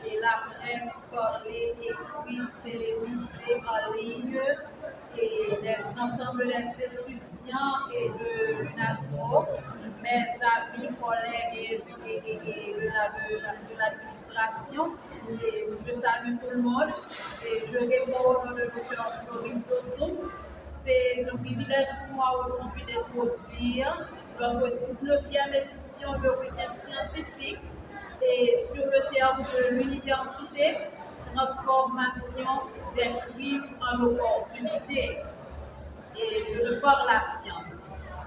Et la presse parlée, écrite, télévisée, en ligne, et l'ensemble des étudiants et de l'UNASMO, mes amis, collègues et de l'administration. Et je salue tout le monde et je réponds au nom de Dr. Floris Dosson. C'est un privilège pour moi aujourd'hui de produire notre 19e édition de Week-end scientifique et sur le terme de l'université, transformation des crises en opportunités. Et je ne parle la science.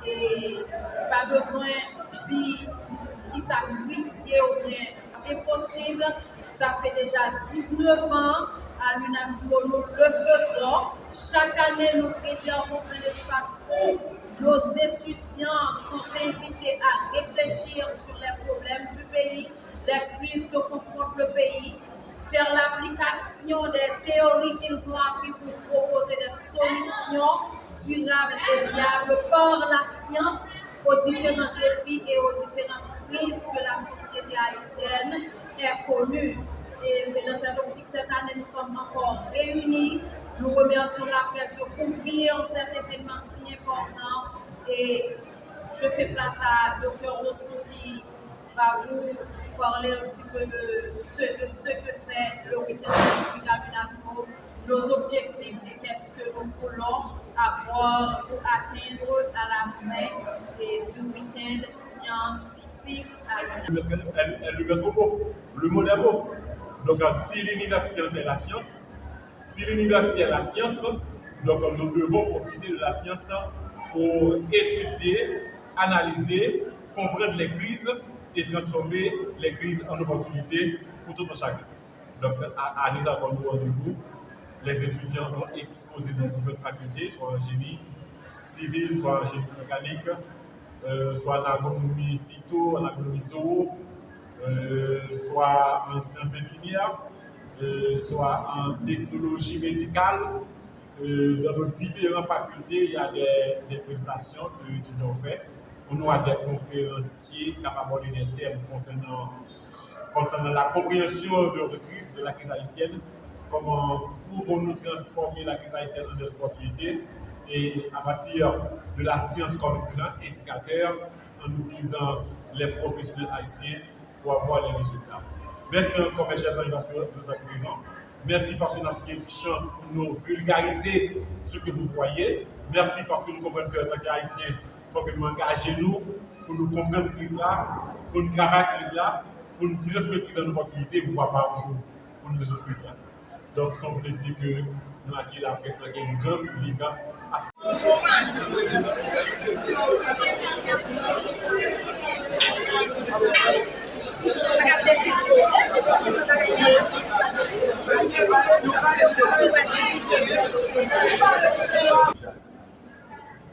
Et pas besoin de dire qui ça crise ou bien impossible. Ça fait déjà 19 ans à l'UNASMO, nous le faisons. Chaque année, nous préservons un espace où nos étudiants sont invités à réfléchir sur les problèmes du pays, les crises que confronte le pays, faire l'application des théories qu'ils ont apprises pour proposer des solutions durables et viables par la science aux différents défis et aux différentes crises que la société haïtienne est connue. Et c'est dans cette optique, cette année, nous sommes encore réunis. Nous remercions la presse de couvrir cet événement si important. Et je fais place à Dr. Dosson qui va vous parler un petit peu de ce que c'est le week-end scientifique à l'UNASMO, nos objectifs et qu'est-ce que nous voulons avoir ou atteindre à la fin du week-end scientifique à l'UNASMO. Le mot d'abord. Donc, si l'université c'est la science, donc nous devons profiter de la science pour étudier, analyser, comprendre les crises et transformer les crises en opportunités pour tout un chacun. Donc, à nous avons nous rendez-vous. Les étudiants ont exposé dans différentes facultés, soit en génie civil, soit en génie mécanique, soit en agronomie phyto, en agronomie zoo, soit en sciences infirmières, soit en technologie médicale. Dans nos différentes facultés, il y a des présentations que les étudiants ont faites. On a des conférenciers capables de des thèmes concernant la compréhension de la crise haïtienne, comment pouvons-nous transformer la crise haïtienne en des opportunités et à partir de la science comme grand indicateur en utilisant les professionnels haïtiens pour avoir les résultats. Merci encore mes chers amis parce que vous êtes présents. Merci parce que nous avons une chance pour nous vulgariser ce que vous voyez. Merci parce que nous comprenons que les Haïtiens, il faut que nous engagions pour nous comprendre la crise là, pour nous travailler la crise là, pour nous transmettre une opportunité pour pouvoir jour pour nous résoudre la crise là. Donc c'est un plaisir que nous avons la presse qui est une grande public.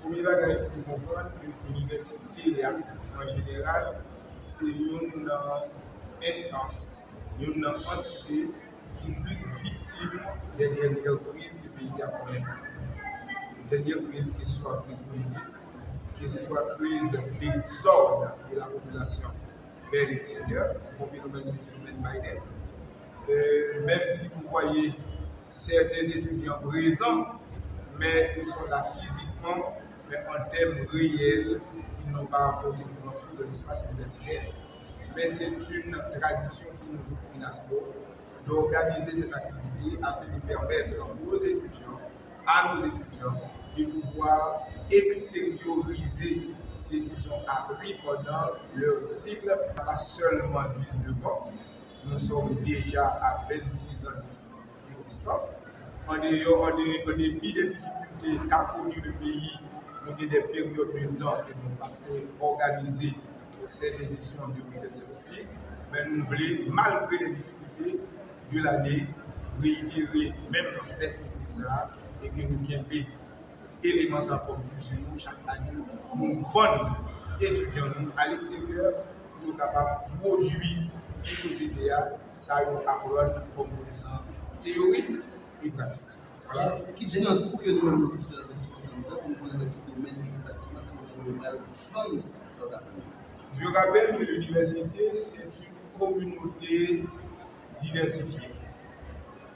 Premier bagage pour comprendre que l'université en général, c'est une instance, une entité qui est plus victime des dernières crises que le pays a connues. Les dernières crises, que ce soit crise politique, que ce soit crise d'exode de la population vers l'extérieur, comme le phénomène Biden. Même si vous voyez certains étudiants présents, mais ils sont là physiquement, mais en termes réels, ils n'ont pas apporté grand-chose de l'espace universitaire. Mais c'est une tradition pour nous, l'UNASMO, d'organiser cette activité afin de permettre aux étudiants, à nos étudiants, de pouvoir extérioriser ce qu'ils ont appris pendant leur cycle, pas seulement 19 ans. Nous sommes déjà à 26 ans d'existence. En dépit des difficultés qu'a connues le pays, nous avons des périodes de temps que nous avons organisé cette édition du week-end scientifique. Mais nous voulons, malgré les difficultés de l'année, réitérer même notre perspective et que nous avons éléments en comme culture chaque année. Nous vendons étudiants à l'extérieur pour être capables de produire une société, ça apprendre comme connaissance théorique et pratique. Voilà. Qui dit notre cours que nous avons différents responsables pour nous connaître le domaine exactement si nous avons Je rappelle que l'université, c'est une communauté diversifiée.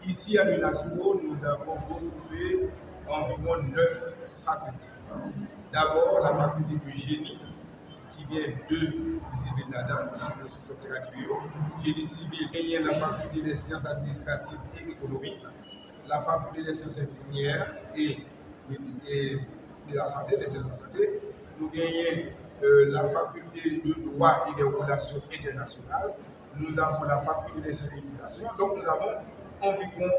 Ici à l'UNASMO, nous avons regroupé environ 9 facultés. D'abord, la faculté de génie, qui vient deux disciplines là-dedans, qui sont le sous-secteur génie civil, et la faculté des sciences administratives et économiques, la faculté des sciences infirmières et de la santé, des sciences de la santé. Nous gagnons la faculté de droit et des relations internationales. Nous avons la faculté des sciences de l'éducation. Donc nous avons environ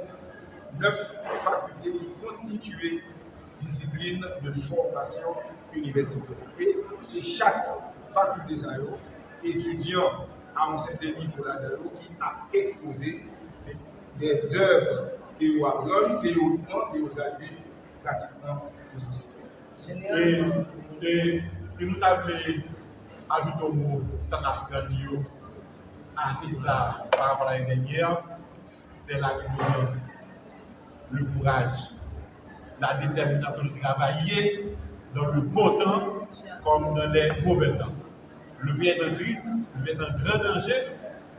9 facultés qui constituent discipline de formation universitaire. Et c'est chaque faculté étudiant à un certain niveau là-dedans qui a exposé des œuvres qui ont appris théoriquement et gradué pratiquement de société. Et si nous avons ajouté au mot standard à ça par rapport à l'année dernière, c'est la résilience, le courage, la détermination de travailler dans le bon temps comme dans les mauvais temps. Le pays est en crise, le pays est en grand danger,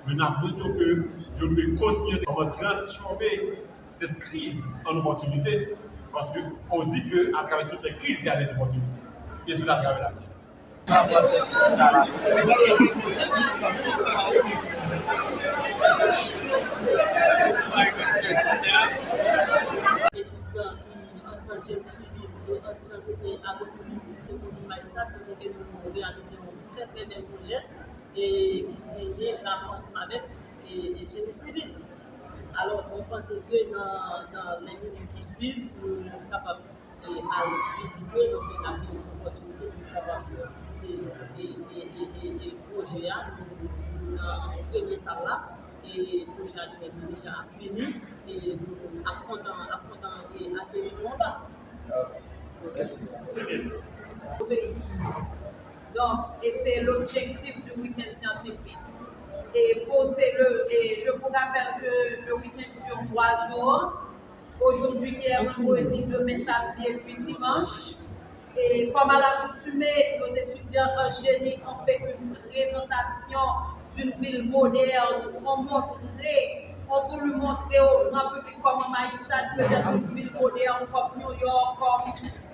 mais nous apprenons que nous devons continuer à transformer cette crise en opportunité, parce qu'on dit qu'à travers toutes les crises, il y a des opportunités, et c'est à travers la science. Étudiants en sciences génie civil et en sciences agronomie de Maïssa, que nous avons réalisé un très très bien projet et qui est l'avancement avec le génie civil. Alors, on pense que dans les minutes qui suivent, nous sommes capables de visiter, nous faisons une opportunité de participer et projet, nous avons gagné ça là. Et le projet est déjà fini et nous apprenons et accueillir nous là. Donc, et c'est l'objectif du week-end scientifique. Et je vous rappelle que le week-end dure 3 jours. Aujourd'hui qui est vendredi, demain samedi et puis dimanche. Et comme à l'accoutumée, nos étudiants en génie ont fait une présentation d'une ville moderne. On voulu montrer au grand public comment Maïssa peut être une ville moderne comme New York,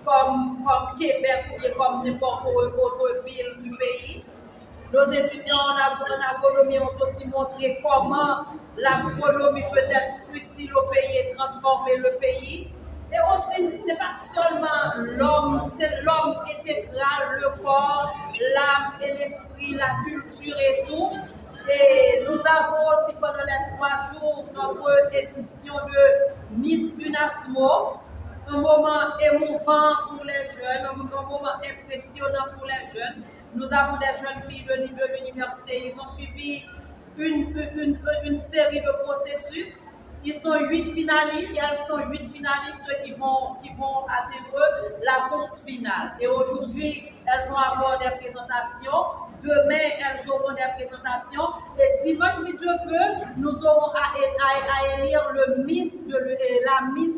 comme Québec ou bien comme n'importe quelle autre ville du pays. Nos étudiants en agronomie ont aussi montré comment l'agronomie peut être utile au pays et transformer le pays. Et aussi, ce n'est pas seulement l'homme, c'est l'homme intégral, le corps, l'âme et l'esprit, la culture et tout. Et nous avons aussi pendant les 3 jours notre édition de Miss UNASMO, un moment émouvant pour les jeunes, un moment impressionnant pour les jeunes. Nous avons des jeunes filles de l'université, ils ont suivi une série de processus. Ils sont 8 finalistes et elles sont 8 finalistes qui vont atteindre la course finale. Et aujourd'hui, elles vont avoir des présentations. Demain, elles auront des présentations. Et dimanche, si Dieu veut, nous aurons à élire la Miss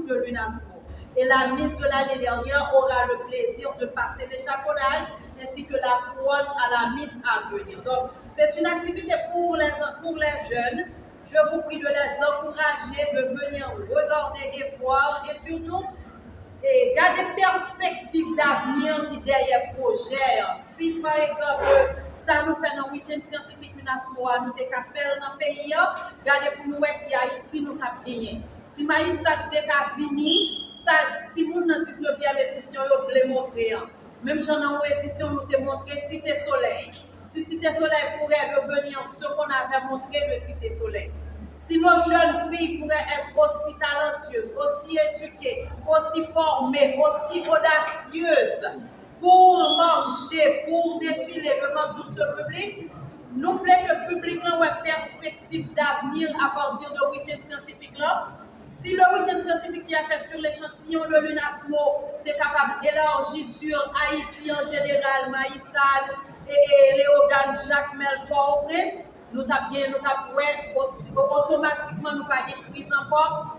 de l'UNASMO. Et la Miss de l'année dernière aura le plaisir de passer l'échafaudage ainsi que la couronne à la Miss à venir. Donc, c'est une activité pour les jeunes. Je vous prie de les encourager, de venir regarder et voir et surtout garder perspective d'avenir qui derrière projet. Si par exemple, ça nous fait un week-end scientifique UNASMO, nous avons fait dans le pays, regardez pour nous qui Haïti nous avons gagné. Si Maïssa a venu, ça, si vous dans la 19e édition, vous voulez montrer. Même dans une édition, nous avons montré Cité Soleil. Si Cité Soleil pourrait devenir ce qu'on avait montré de Cité Soleil. Si nos jeunes filles pourraient être aussi talentueuses, aussi éduquées, aussi formées, aussi audacieuses pour marcher, pour défiler devant tout ce public, nous voulons que le public ait une perspective d'avenir à partir de week-end scientifique là. Si le week-end scientifique qui a fait sur l'échantillon de l'UNASMO est capable d'élargir sur Haïti en général, Maïsad et Léogan, Jacques Melchior Prince, nous avons automatiquement nous pas de crise encore.